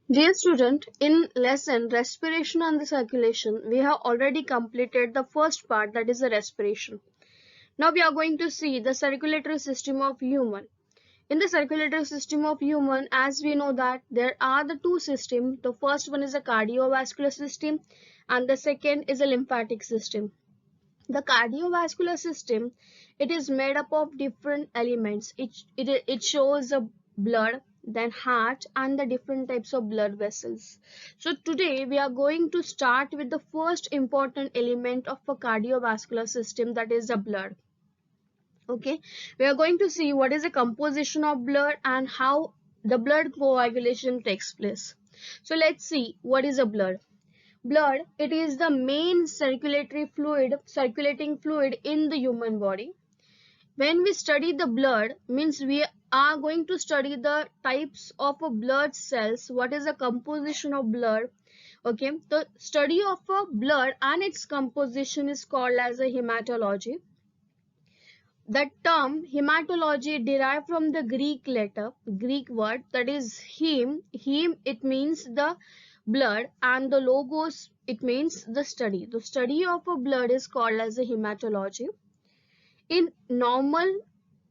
Dear student, in lesson respiration and the circulation, we have already completed the first part, that is the respiration. Now we are going to see the circulatory system of human. In the circulatory system of human, as we know that there are the two systems. The first one is a cardiovascular system and the second is a lymphatic system. The cardiovascular system, it is made up of different elements. It shows the blood, then heart, and the different types of blood vessels. So today we are going to start with the first important element of a cardiovascular system, that is the blood. Okay, we are going to see what is the composition of blood and how the blood coagulation takes place. So let's see what is a blood. Blood, it is the main circulating fluid in the human body. When we study the blood, means we are going to study the types of blood cells, what is the composition of blood. Okay, the study of blood and its composition is called as a hematology. The term hematology derived from the Greek word, that is heme. Heme, it means the blood, and the logos, it means the study. The study of a blood is called as a hematology. In normal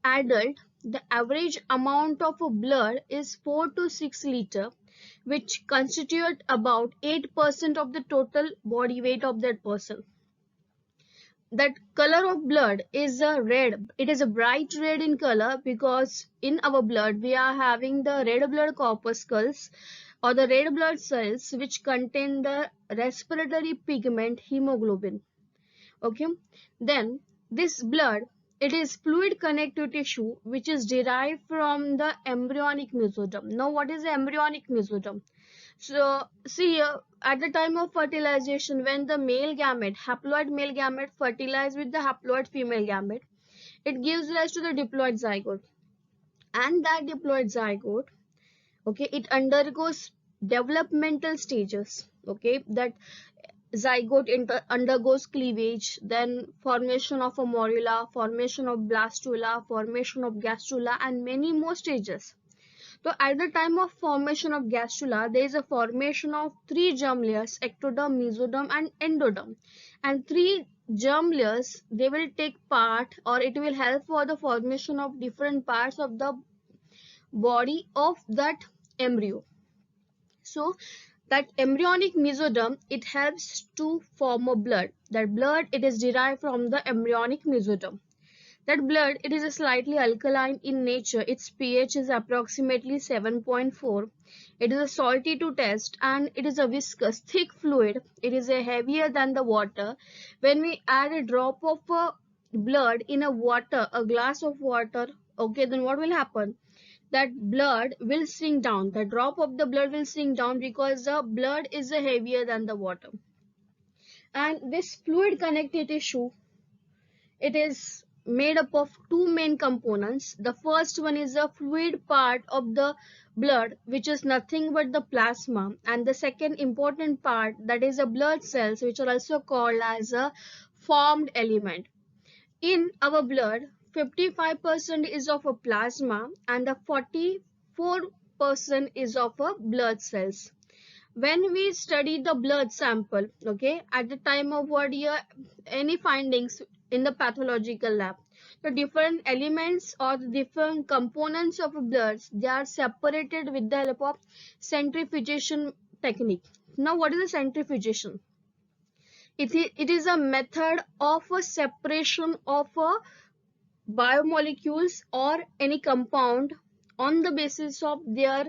adult, the average amount of blood is 4 to 6 liter, which constitute about 8% of the total body weight of that person. That color of blood is a red. It is a bright red in color because in our blood we are having the red blood corpuscles or the red blood cells which contain the respiratory pigment hemoglobin. Okay, then this blood, it is fluid connective tissue which is derived from the embryonic mesoderm. Now what is the embryonic mesoderm? So see here, at the time of fertilization, when the haploid male gamete fertilize with the haploid female gamete, it gives rise to the diploid zygote. And that diploid zygote, okay, it undergoes developmental stages. Okay, that undergoes cleavage, then formation of a morula, formation of blastula, formation of gastrula, and many more stages. So at the time of formation of gastrula, there is a formation of three germ layers, ectoderm, mesoderm, and endoderm. And three germ layers, they will take part, or it will help for the formation of different parts of the body of that embryo. So that embryonic mesoderm, it helps to form a blood. That blood, it is derived from the embryonic mesoderm. That blood, it is a slightly alkaline in nature. Its pH is approximately 7.4. It is a salty to taste and it is a viscous, thick fluid. It is a heavier than the water. When we add a drop of blood in a glass of water, okay, then what will happen? That blood will sink down. The drop of the blood will sink down because the blood is heavier than the water. And this fluid connective tissue, it is made up of two main components. The first one is the fluid part of the blood, which is nothing but the plasma, and the second important part, that is the blood cells, which are also called as a formed element. In our blood, 55% is of a plasma and the 44% is of a blood cells. When we study the blood sample, okay, at the time of what year, any findings in the pathological lab, the different elements or the different components of blood, they are separated with the help of centrifugation technique. Now what is the centrifugation? It is a method of a separation of a biomolecules or any compound on the basis of their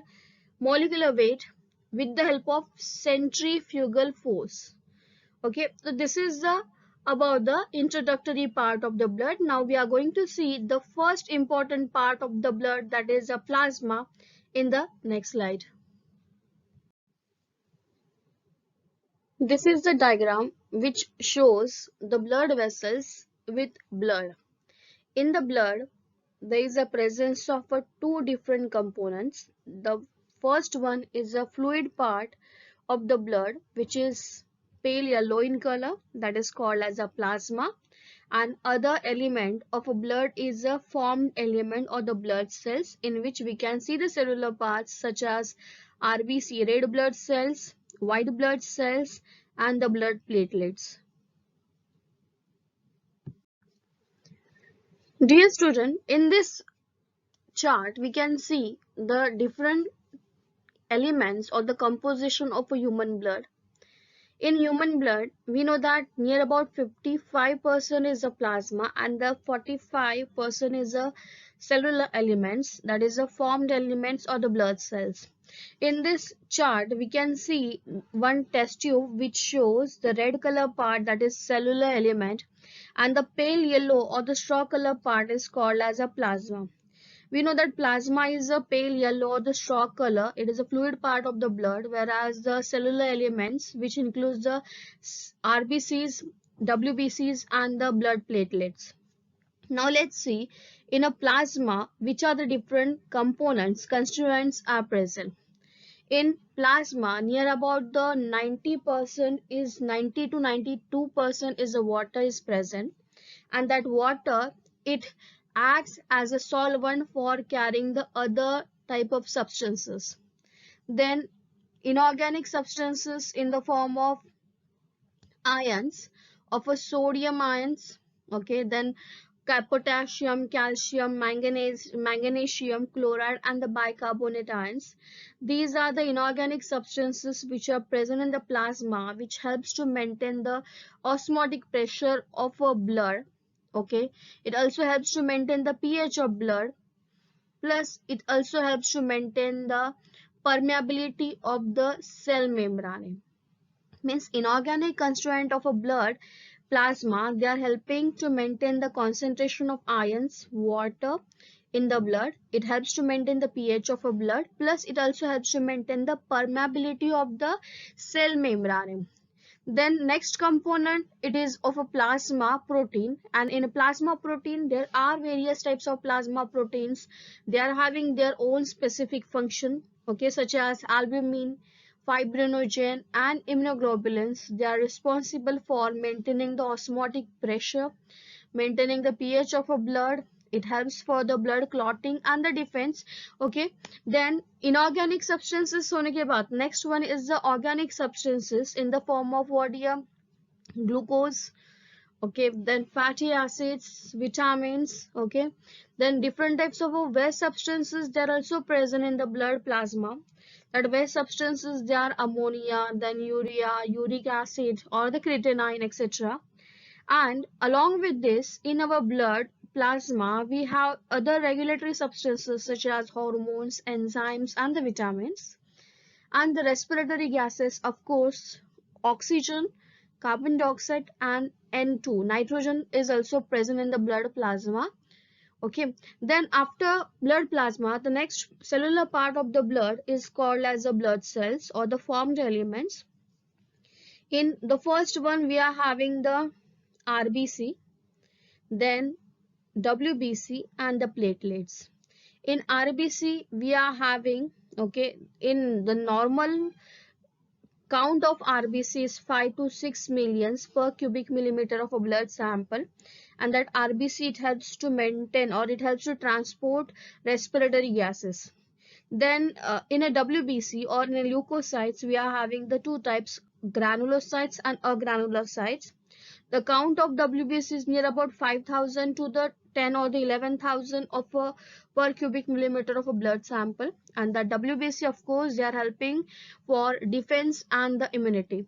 molecular weight with the help of centrifugal force. Okay, so this is the about the introductory part of the blood. Now we are going to see the first important part of the blood, that is the plasma, in the next slide. This is the diagram which shows the blood vessels with blood. In the blood, there is a presence of two different components. The first one is a fluid part of the blood, which is pale yellow in color, that is called as a plasma. And other element of a blood is a formed element or the blood cells, in which we can see the cellular parts such as RBC, red blood cells, white blood cells, and the blood platelets. Dear student, in this chart we can see the different elements or the composition of a human blood. In human blood, we know that near about 55% is the plasma and the 45% is the cellular elements, that is the formed elements or the blood cells. In this chart, we can see one test tube which shows the red color part, that is cellular element, and the pale yellow or the straw color part is called as a plasma. We know that plasma is a pale yellow or the straw color. It is a fluid part of the blood, whereas the cellular elements, which includes the RBCs, WBCs, and the blood platelets. Now let's see in a plasma which are the different components, constituents are present. In plasma, near about the 90% is 90 to 92% is the water is present, and that water, it acts as a solvent for carrying the other type of substances. Then inorganic substances in the form of ions, of a sodium ions, okay, then potassium, calcium, manganese, magnesium, chloride, and the bicarbonate ions. These are the inorganic substances which are present in the plasma, which helps to maintain the osmotic pressure of a blood. Okay, it also helps to maintain the pH of blood. Plus, it also helps to maintain the permeability of the cell membrane. Means inorganic constituent of a blood plasma, they are helping to maintain the concentration of ions, water in the blood. It helps to maintain the pH of a blood, plus it also helps to maintain the permeability of the cell membrane. Then next component, it is of a plasma protein, and in a plasma protein there are various types of plasma proteins. They are having their own specific function, okay, such as albumin, fibrinogen, and immunoglobulins. They are responsible for maintaining the osmotic pressure, maintaining the pH of a blood. It helps for the blood clotting and the defense. Okay, then inorganic substances होने के बाद next one is the organic substances in the form of what here, glucose, okay, then fatty acids, vitamins, okay, then different types of waste substances, they are also present in the blood plasma. That waste substances, they are ammonia, then urea, uric acid, or the creatinine, etc. And along with this, in our blood plasma, we have other regulatory substances such as hormones, enzymes, and the vitamins. And the respiratory gases, of course, oxygen, carbon dioxide, and N2. Nitrogen is also present in the blood plasma. Okay, then after blood plasma, the next cellular part of the blood is called as the blood cells or the formed elements. In the first one, we are having the RBC, then WBC, and the platelets. In RBC, we are having, okay, in the normal count of RBC is 5 to 6 millions per cubic millimeter of a blood sample, and that RBC, it helps to maintain or it helps to transport respiratory gases. Then in a WBC or in a leukocytes, we are having the two types, granulocytes and agranulocytes. The count of WBC is near about 5,000 to the 10 or the 11,000 of a per cubic millimeter of a blood sample. And the WBC, of course, they are helping for defense and the immunity.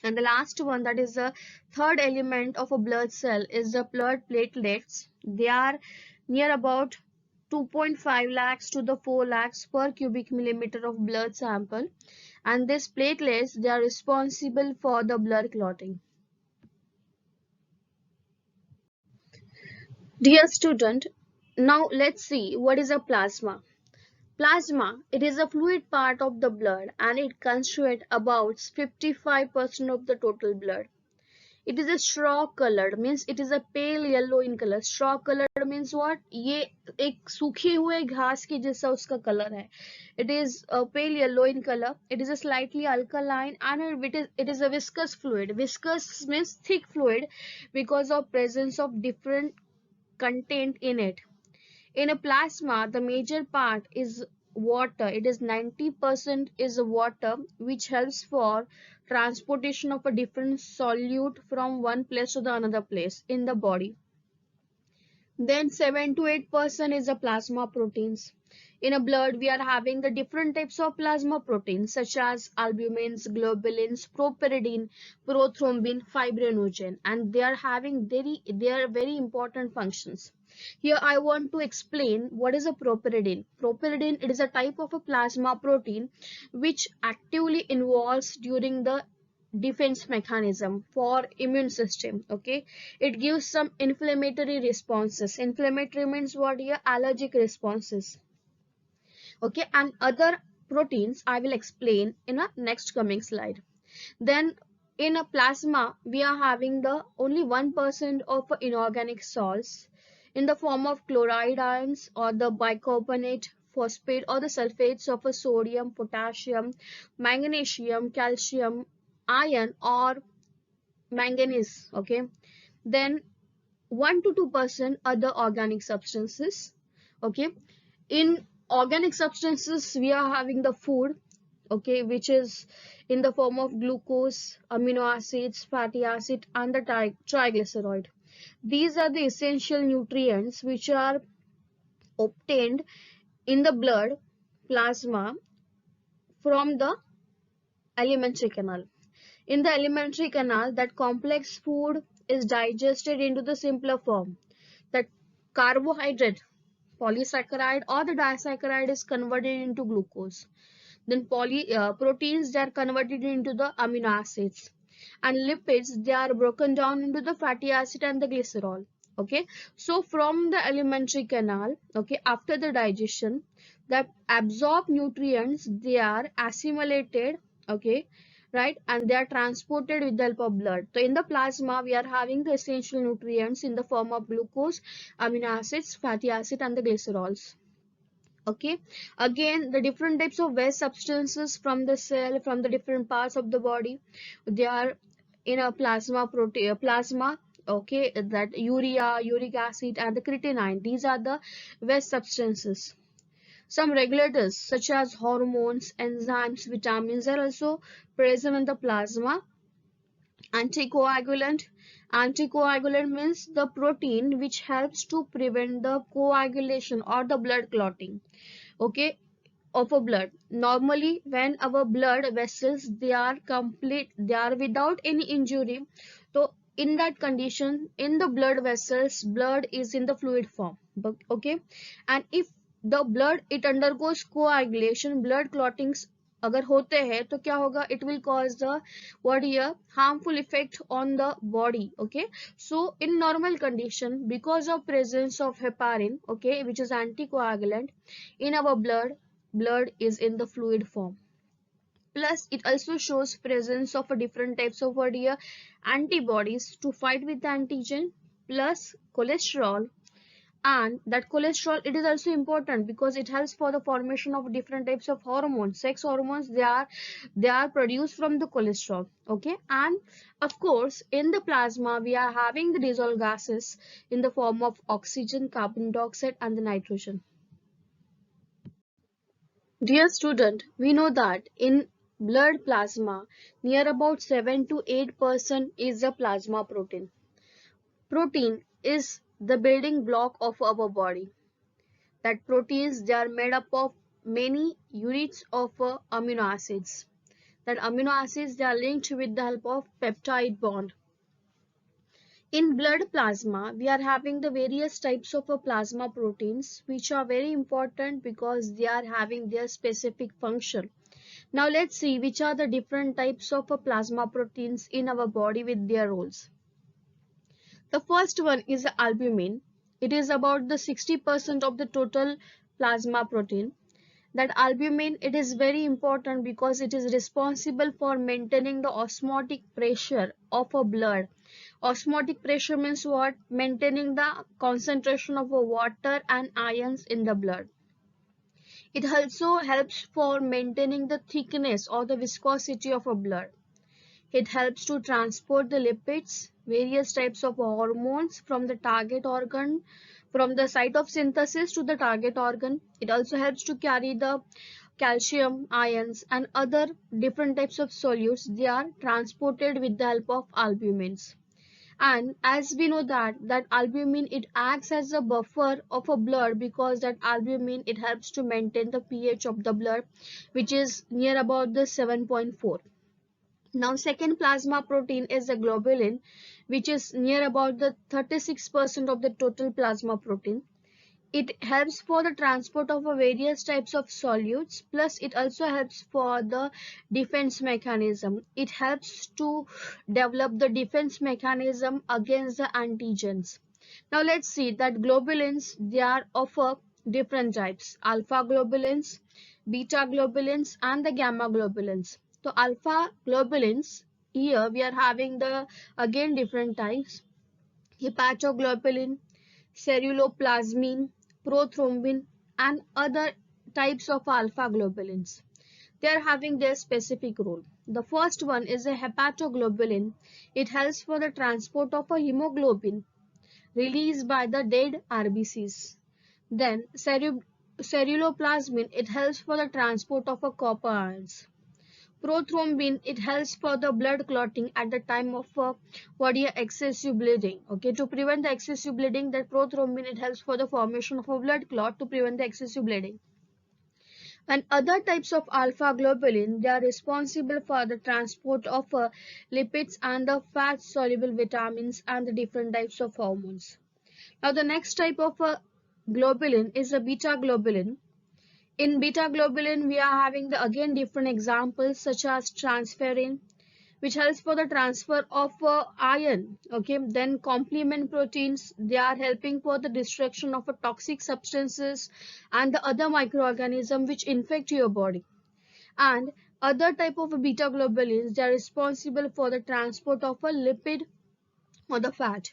And the last one, that is the third element of a blood cell, is the blood platelets. They are near about 2.5 lakhs to the 4 lakhs per cubic millimeter of blood sample. And these platelets, they are responsible for the blood clotting. Dear student, now let's see what is a plasma. Plasma, it is a fluid part of the blood and it constitutes about 55% of the total blood. It is a straw colored, means it is a pale yellow in color. Straw colored means what? ये एक सूखे हुए घास के जैसा उसका color है. It is a pale yellow in color. It is a slightly alkaline and it is a viscous fluid. Viscous means thick fluid because of presence of different content in it. In a plasma, the major part is water. It is 90% is water, which helps for transportation of a different solute from one place to the another place in the body. Then 7 to 8% is the plasma proteins. In a blood, we are having the different types of plasma proteins such as albumins, globulins, propyridine, prothrombin, fibrinogen, and they are having very important functions. Here I want to explain what is a propyridine. Propyridine, it is a type of a plasma protein which actively involves during the defense mechanism for immune system. Okay, it gives some inflammatory responses. Inflammatory means what here? Allergic responses. Okay, and other proteins I will explain in a next coming slide. Then in a plasma we are having the only 1% of inorganic salts in the form of chloride ions or the bicarbonate, phosphate, or the sulfates of a sodium, potassium, magnesium, calcium, iron, or manganese. Okay, then 1 to 2% other organic substances. Okay, in organic substances we are having the food, okay, which is in the form of glucose, amino acids, fatty acid, and the triglyceride. These are the essential nutrients which are obtained in the blood plasma from the alimentary canal. In the alimentary canal, that complex food is digested into the simpler form. That carbohydrate, polysaccharide, or the disaccharide is converted into glucose. Then proteins, they are converted into the amino acids, and lipids, they are broken down into the fatty acid and the glycerol. Okay, so from the alimentary canal, okay, after the digestion, the absorbed nutrients, they are assimilated, okay, right, and they are transported with the help of blood. So in the plasma we are having the essential nutrients in the form of glucose, amino acids, fatty acid, and the glycerols. Okay, again the different types of waste substances from the cell, from the different parts of the body, they are in a plasma. Okay, that urea, uric acid, and the creatinine, these are the waste substances. Some regulators such as hormones, enzymes, vitamins are also present in the plasma. Anticoagulant. Anticoagulant means the protein which helps to prevent the coagulation or the blood clotting, okay, of a blood. Normally when our blood vessels, they are complete, they are without any injury, so in that condition, in the blood vessels, blood is in the fluid form. Okay, and if the blood, it undergoes coagulation, blood clottings अगर होते हैं तो क्या होगा? It will cause the what here? Harmful effect on the body. Okay, so in normal condition, because of presence of heparin, okay, which is anticoagulant in our blood is in the fluid form. Plus it also shows presence of a different types of what here? Antibodies to fight with the antigen, plus cholesterol. And that cholesterol, it is also important because it helps for the formation of different types of hormones. Sex hormones, they are produced from the cholesterol. Okay, and of course in the plasma we are having the dissolved gases in the form of oxygen, carbon dioxide, and the nitrogen. Dear student, we know that in blood plasma, near about 7 to 8% is the plasma protein. Protein is the building block of our body. That proteins, they are made up of many units of amino acids. That amino acids, they are linked with the help of peptide bond. In blood plasma, we are having the various types of plasma proteins, which are very important because they are having their specific function. Now let's see which are the different types of plasma proteins in our body with their roles. The first one is albumin. It is about the 60% of the total plasma protein. That albumin, it is very important because it is responsible for maintaining the osmotic pressure of a blood. Osmotic pressure means what? Maintaining the concentration of water and ions in the blood. It also helps for maintaining the thickness or the viscosity of a blood. It helps to transport the lipids, various types of hormones from the target organ from the site of synthesis to the target organ. It also helps to carry the calcium, ions, and other different types of solutes. They are transported with the help of albumins. And as we know that albumin, it acts as a buffer of a blood, because that albumin, it helps to maintain the pH of the blood, which is near about the 7.4. Now second plasma protein is the globulin, which is near about the 36% of the total plasma protein. It helps for the transport of various types of solutes, plus it also helps for the defense mechanism. It helps to develop the defense mechanism against the antigens. Now let's see that globulins, they are of different types: alpha globulins, beta globulins, and the gamma globulins. So alpha globulins, here we are having the again different types: hepatoglobulin, ceruloplasmin, prothrombin, and other types of alpha globulins. They are having their specific role. The first one is a hepatoglobulin. It helps for the transport of a hemoglobin released by the dead RBCs. Then ceruloplasmin, it helps for the transport of a copper ions. Prothrombin, it helps for the blood clotting at the time of excessive bleeding. Okay, to prevent the excessive bleeding, that prothrombin, it helps for the formation of a blood clot to prevent the excessive bleeding. And other types of alpha globulin, they are responsible for the transport of lipids and the fat soluble vitamins and the different types of hormones. Now the next type of globulin is a beta globulin. In beta globulin, we are having the again different examples such as transferrin, which helps for the transfer of iron. Okay, then complement proteins, they are helping for the destruction of toxic substances and the other microorganisms which infect your body. And other type of beta globulins, they are responsible for the transport of a lipid or the fat.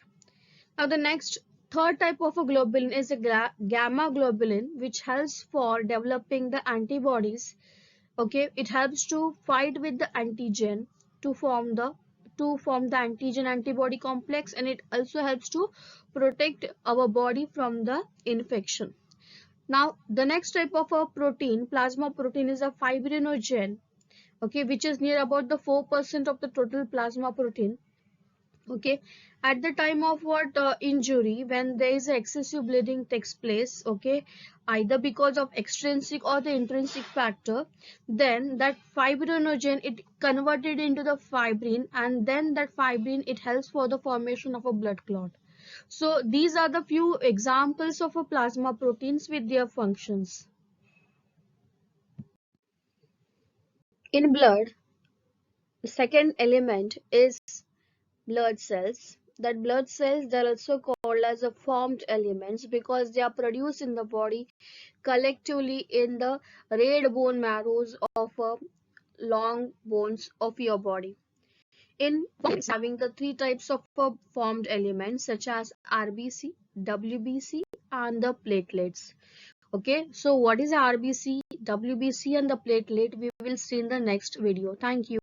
Now the next third type of a globulin is a gamma globulin, which helps for developing the antibodies. Okay, it helps to fight with the antigen to form the antigen antibody complex, and it also helps to protect our body from the infection. Now the next type of a protein, plasma protein, is a fibrinogen. Okay, which is near about the 4% of the total plasma protein. Okay, at the time of what injury, when there is excessive bleeding takes place, okay, either because of extrinsic or the intrinsic factor, then that fibrinogen, it converted into the fibrin, and then that fibrin, it helps for the formation of a blood clot. So these are the few examples of a plasma proteins with their functions. In blood, the second element is blood cells. That blood cells, they are also called as a formed elements, because they are produced in the body collectively in the red bone marrows of long bones of your body. In having the three types of formed elements such as RBC, WBC, and the platelets. Okay, so what is RBC, WBC, and the platelet? We will see in the next video. Thank you.